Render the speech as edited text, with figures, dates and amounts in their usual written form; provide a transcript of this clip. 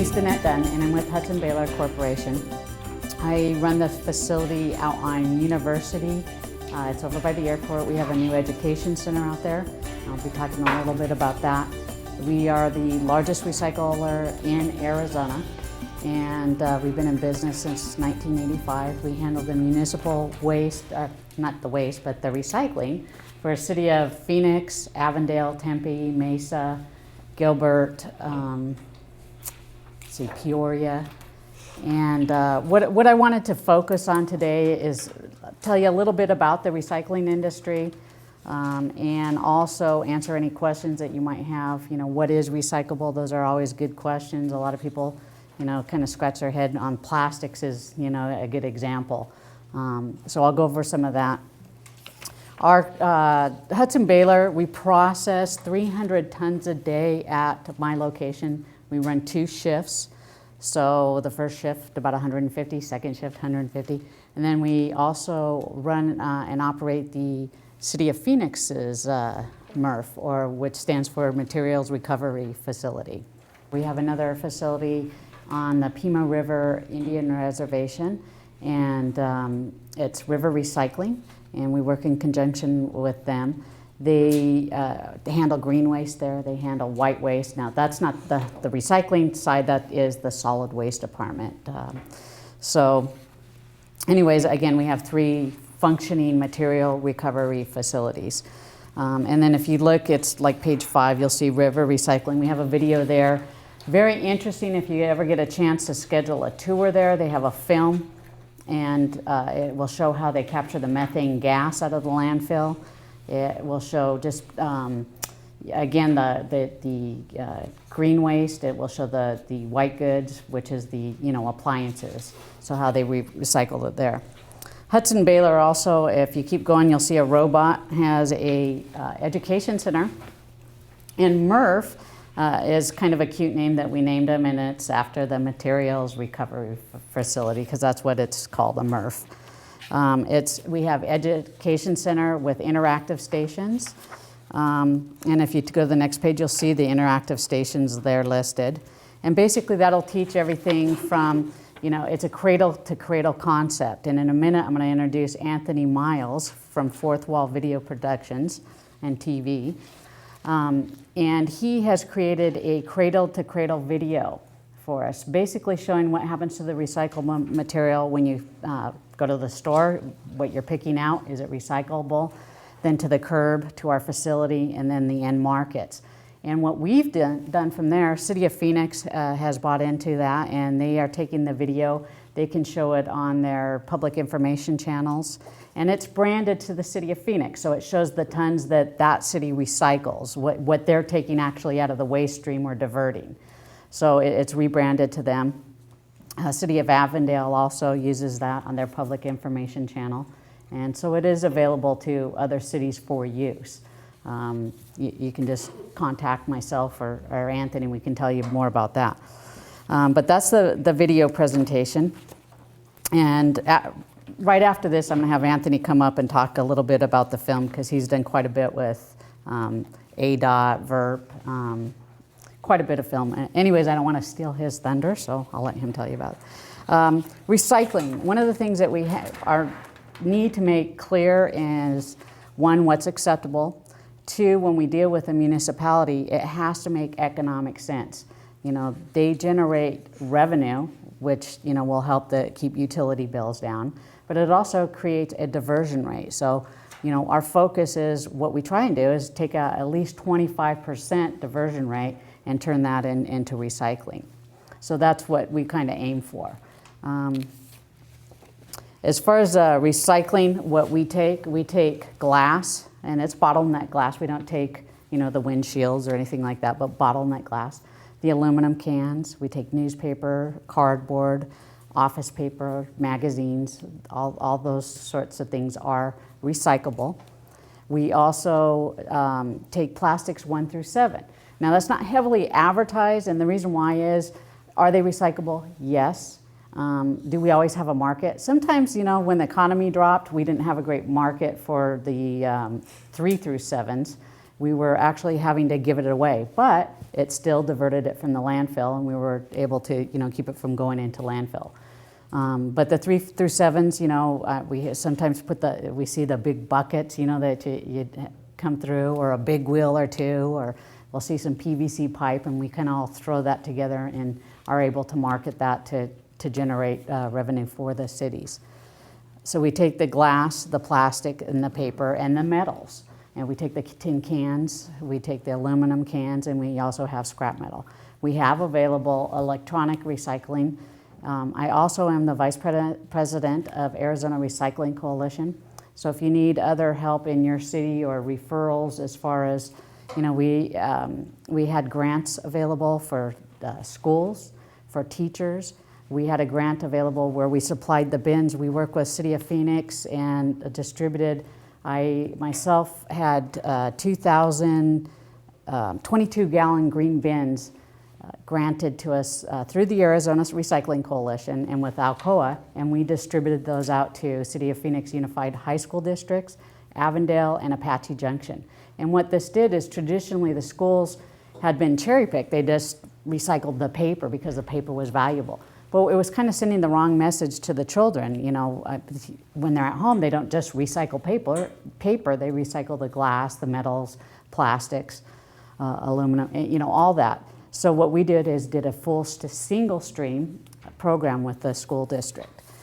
name's Danette Dunn, and I'm with Hudson Baylor Corporation. I run the facility out on University. It's over by the airport. We have a new education center out there. I'll be talking a little bit about that. We are the largest recycler in Arizona, and we've been in business since 1985. We handle the municipal waste, not the waste, but the recycling for the city of Phoenix, Avondale, Tempe, Mesa, Gilbert, Peoria. And what I wanted to focus on today is tell you a little bit about the recycling industry, and also answer any questions that you might have. You know, what is recyclable? Those are always good questions. A lot of people, you know, kind of scratch their head on plastics is, you know, a good example. So I'll go over some of that. Our Hudson Baylor, we process 300 tons a day at my location. We run 2 shifts. So the first shift about 150, second shift 150. And then we also run and operate the City of Phoenix's MRF, or which stands for Materials Recovery Facility. We have another facility on the Pima River Indian Reservation, and it's river recycling, and we work in conjunction with them. They handle green waste there, they handle white waste. Now that's not the recycling side, that is the solid waste department. So anyways, again, we have 3 functioning material recovery facilities. And then if you look, it's like page 5, you'll see river recycling. We have a video there. Very interesting. If you ever get a chance to schedule a tour there, they have a film, and it will show how they capture the methane gas out of the landfill. It will show just, again, the green waste. It will show the white goods, which is the, you know, appliances. So how they recycle it there. Hudson Baylor also, if you keep going, you'll see a robot, has a education center. And MRF is kind of a cute name that we named them, and it's after the Materials Recovery Facility, because that's what it's called, a MRF. We have education center with interactive stations. And if you go to the next page, you'll see the interactive stations there listed. And basically that'll teach everything from, you know, it's a cradle to cradle concept. And in a minute, I'm going to introduce Anthony Miles from Fourth Wall Video Productions and TV. And he has created a cradle to cradle video for us, basically showing what happens to the recyclable material when you go to the store, what you're picking out, is it recyclable, then to the curb, to our facility, and then the end markets. And what we've done from there, City of Phoenix has bought into that, and they are taking the video. They can show it on their public information channels, and it's branded to the City of Phoenix, so it shows the tons that city recycles, what they're taking actually out of the waste stream or diverting. So it's rebranded to them. City of Avondale also uses that on their public information channel. And so it is available to other cities for use. You can just contact myself or Anthony, we can tell you more about that. But that's the video presentation. And right after this, I'm gonna have Anthony come up and talk a little bit about the film, because he's done quite a bit with ADOT, VERP, quite a bit of film. Anyways, I don't want to steal his thunder, so I'll let him tell you about it. Recycling. One of the things that we need to make clear is, 1, what's acceptable. 2, when we deal with a municipality, it has to make economic sense. You know, they generate revenue, which, you know, will help keep utility bills down, but it also creates a diversion rate. So, you know, our focus is, what we try and do is take at least 25% diversion rate and turn that into recycling. So that's what we kind of aim for. As far as recycling, what we take glass, and it's bottleneck glass. We don't take, you know, the windshields or anything like that, but bottleneck glass. The aluminum cans, we take newspaper, cardboard, office paper, magazines, all those sorts of things are recyclable. We also take plastics 1 through 7. Now that's not heavily advertised, and the reason why is, are they recyclable? Yes. Do we always have a market? Sometimes, you know, when the economy dropped, we didn't have a great market for the 3 through 7s. we were actually having to give it away, but it still diverted it from the landfill, and we were able to, keep it from going into landfill. But the 3 through 7s, we sometimes we see the big buckets, that you come through, or a big wheel or two, or we'll see some PVC pipe, and we can all throw that together and are able to market that to generate revenue for the cities. So we take the glass, the plastic, and the paper, and the metals. And we take the tin cans, we take the aluminum cans, and we also have scrap metal. We have available electronic recycling. I also am the Vice President of Arizona Recycling Coalition. So if you need other help in your city or referrals, as far as, we had grants available for schools, for teachers. We had a grant available where we supplied the bins. We work with City of Phoenix and distributed. I myself had 2,000 22-gallon green bins granted to us through the Arizona Recycling Coalition and with Alcoa, and we distributed those out to City of Phoenix Unified High School Districts, Avondale, and Apache Junction. And what this did is, traditionally the schools had been cherry-picked. They just recycled the paper because the paper was valuable. But it was kind of sending the wrong message to the children. When they're at home, they don't just recycle paper, they recycle the glass, the metals, plastics, aluminum, all that. So what we did is did a full single stream program with the school district.